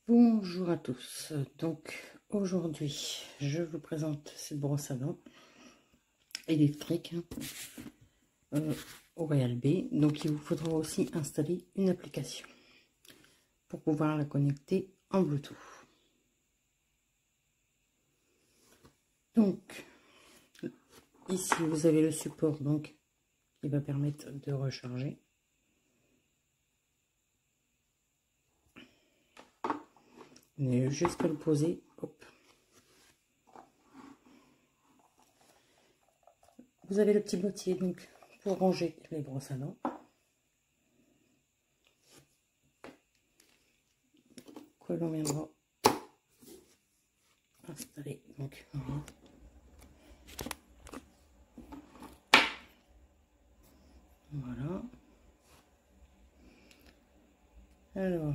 Bonjour à tous, donc aujourd'hui je vous présente cette brosse à dents électrique Oral-B. Donc il vous faudra aussi installer une application pour pouvoir la connecter en Bluetooth. Donc ici vous avez le support donc qui va permettre de recharger. Mais juste à le poser, hop. Vous avez le petit boîtier donc pour ranger les brosses à dents. Que l'on viendra installer donc voilà. Alors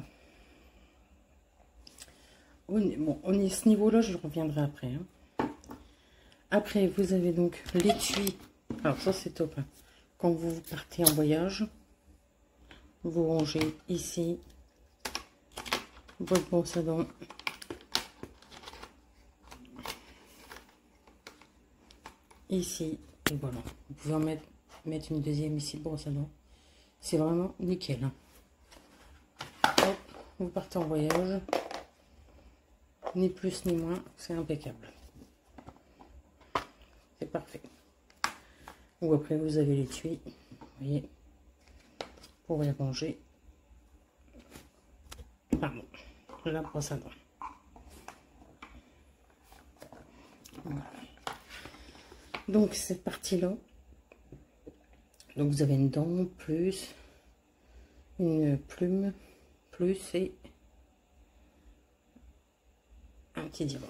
bon, on est à ce niveau là, je reviendrai après hein. Après vous avez donc l'étui. Alors ça c'est top hein. Quand vous partez en voyage, vous rangez ici votre brosse à dents. Ici, et voilà. Vous pouvez en mettre une deuxième ici, brosse à dents. C'est vraiment nickel. Hein. Hop, vous partez en voyage. Ni plus ni moins, c'est impeccable. C'est parfait. Ou après vous avez l'étui, vous voyez, pour y ranger. Pardon, la brosse à dents. Voilà. Donc cette partie-là, donc vous avez une dent plus une plume plus et un petit divan.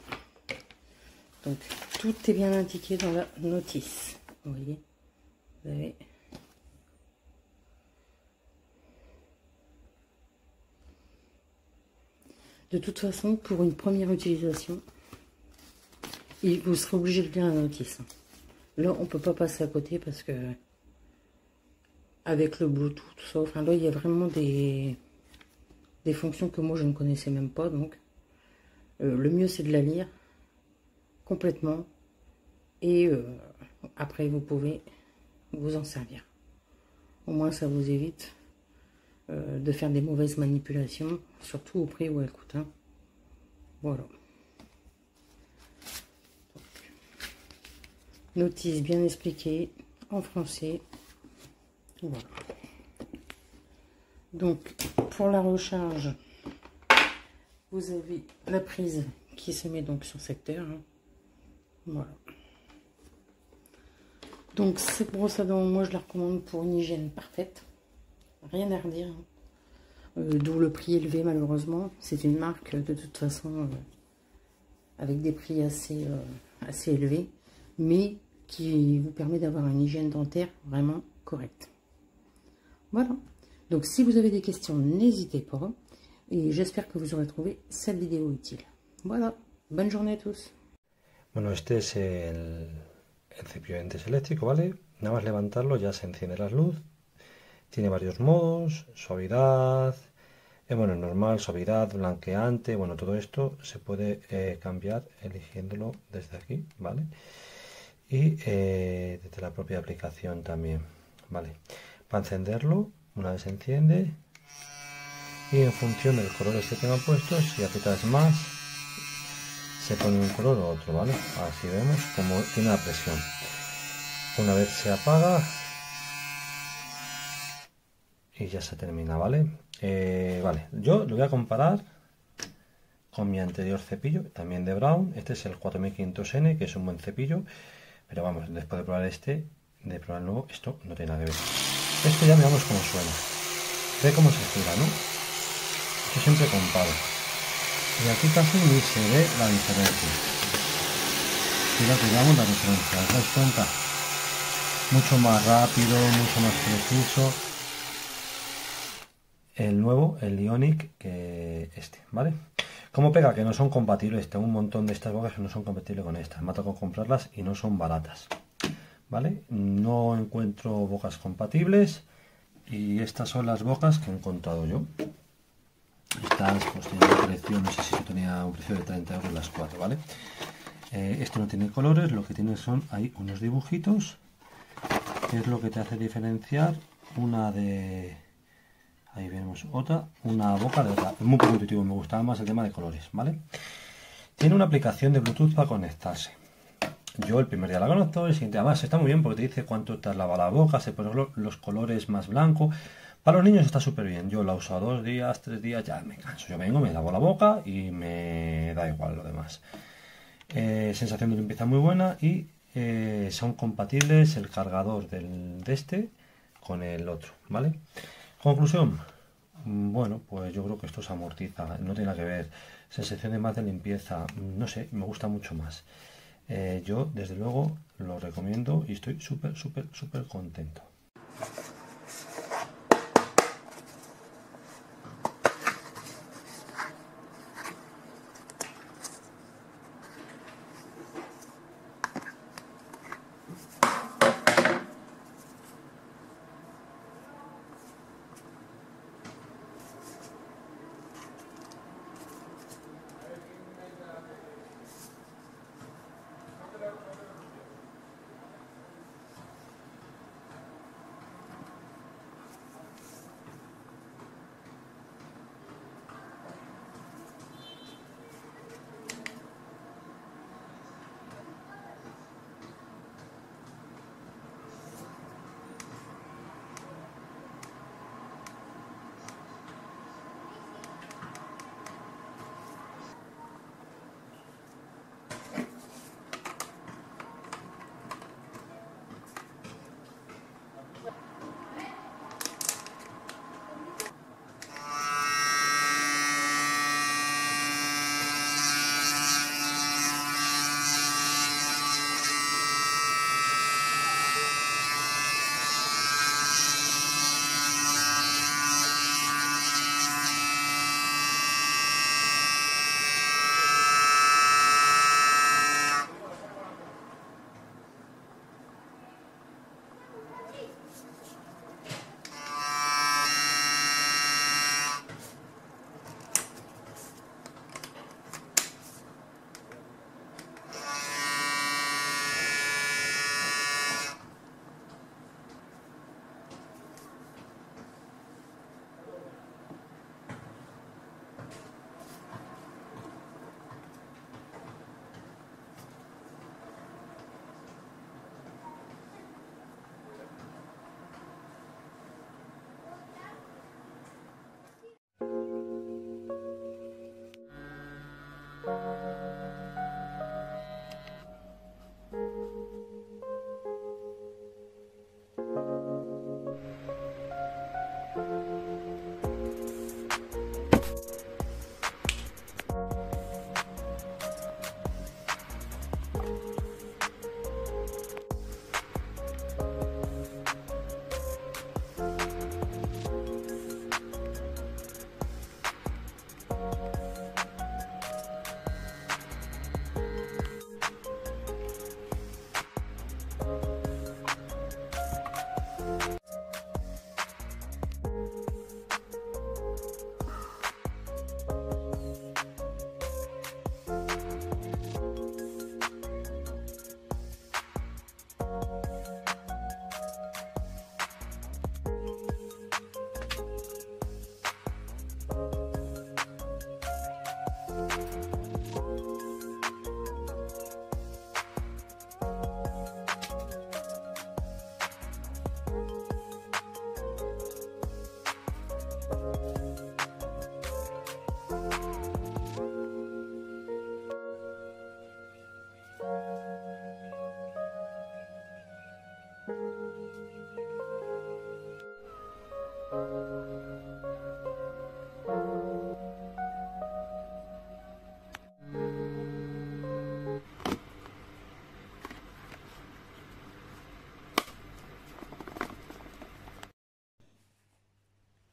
Donc tout est bien indiqué dans la notice. Vous voyez, vous avez de toute façon pour une première utilisation, vous serez obligé de lire la notice. Là, on peut pas passer à côté parce que avec le Bluetooth, tout ça, enfin là, il y a vraiment des fonctions que moi je ne connaissais même pas. Donc, le mieux c'est de la lire complètement et après vous pouvez vous en servir. Au moins, ça vous évite de faire des mauvaises manipulations, surtout au prix où elle coûte. Hein. Voilà. Notice bien expliquée en français. Voilà. Donc pour la recharge, vous avez la prise qui se met donc sur secteur. Hein. Voilà. Donc cette brosse à dents, moi je la recommande pour une hygiène parfaite. Rien à redire. Hein. D'où le prix élevé malheureusement. C'est une marque de toute façon avec des prix assez élevés. Mais qui vous permet d'avoir une hygiène dentaire vraiment correcte. Voilà. Donc si vous avez des questions, n'hésitez pas. Et j'espère que vous aurez trouvé cette vidéo utile. Voilà. Bonne journée à tous. Bueno, este es el cepillo de dientes eléctrico, ¿vale? Nada más levantarlo ya se enciende la luz. Tiene varios modos, suavidad, bueno, normal, suavidad, blanqueante, bueno, todo esto se puede cambiar eligiéndolo desde aquí, ¿vale? Y desde la propia aplicación también, ¿vale? Para encenderlo, una vez se enciende, y en función del color este que tenga puesto, si aprietas más, se pone un color o otro, ¿vale? Así vemos como tiene la presión. Una vez se apaga, y ya se termina, ¿vale? Vale, yo lo voy a comparar con mi anterior cepillo, también de Braun. Este es el 4500N, que es un buen cepillo. Pero vamos, después de probar de probar el nuevo, esto no tiene nada que ver. Esto ya miramos cómo suena. Ve cómo se gira, ¿no? Yo siempre comparo. Y aquí casi ni se ve la diferencia. Fíjate, veamos la diferencia. ¿Os dais cuenta? Mucho más rápido, mucho más preciso. El nuevo, el Ionic, que este, ¿vale? Como pega que no son compatibles, tengo un montón de estas bocas que no son compatibles con estas. Me ha tocado comprarlas y no son baratas, ¿vale? No encuentro bocas compatibles y estas son las bocas que he encontrado yo. Estas pues tienen una precio, no sé si yo tenía un precio de 30 euros las 4, ¿vale? Esto no tiene colores, lo que tiene son ahí unos dibujitos, que es lo que te hace diferenciar una de... Ahí vemos otra, una boca de otra. Es muy intuitivo, me gustaba más el tema de colores, ¿vale? Tiene una aplicación de Bluetooth para conectarse. Yo el primer día la conecto, el siguiente además está muy bien porque te dice cuánto te has lavado la boca, se ponen los colores más blancos. Para los niños está súper bien. Yo la uso 2 días, 3 días, ya me canso. Yo vengo, me lavo la boca y me da igual lo demás. Sensación de limpieza muy buena y son compatibles el cargador de este con el otro, ¿vale? Conclusión. Bueno, pues yo creo que esto se amortiza, no tiene nada que ver. Sensación de más de limpieza, no sé, me gusta mucho más. Yo, desde luego, lo recomiendo y estoy súper contento.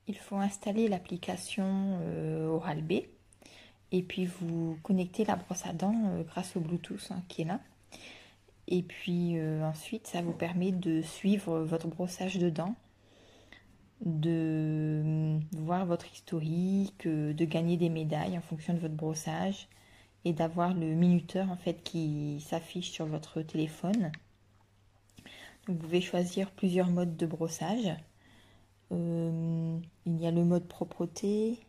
Il faut installer l'application Oral-B et puis vous connectez la brosse à dents grâce au Bluetooth qui est là. Et puis ensuite, ça vous permet de suivre votre brossage de dents de voir votre historique, de gagner des médailles en fonction de votre brossage et d'avoir le minuteur en fait qui s'affiche sur votre téléphone. Donc, vous pouvez choisir plusieurs modes de brossage. Il y a le mode propreté.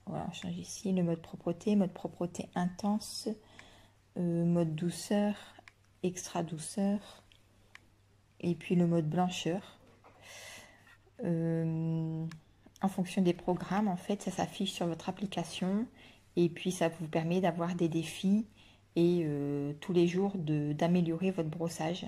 Voilà, on change ici le mode propreté intense, mode douceur, extra douceur, et puis le mode blancheur. En fonction des programmes, en fait, ça s'affiche sur votre application et puis ça vous permet d'avoir des défis et tous les jours d'améliorer votre brossage.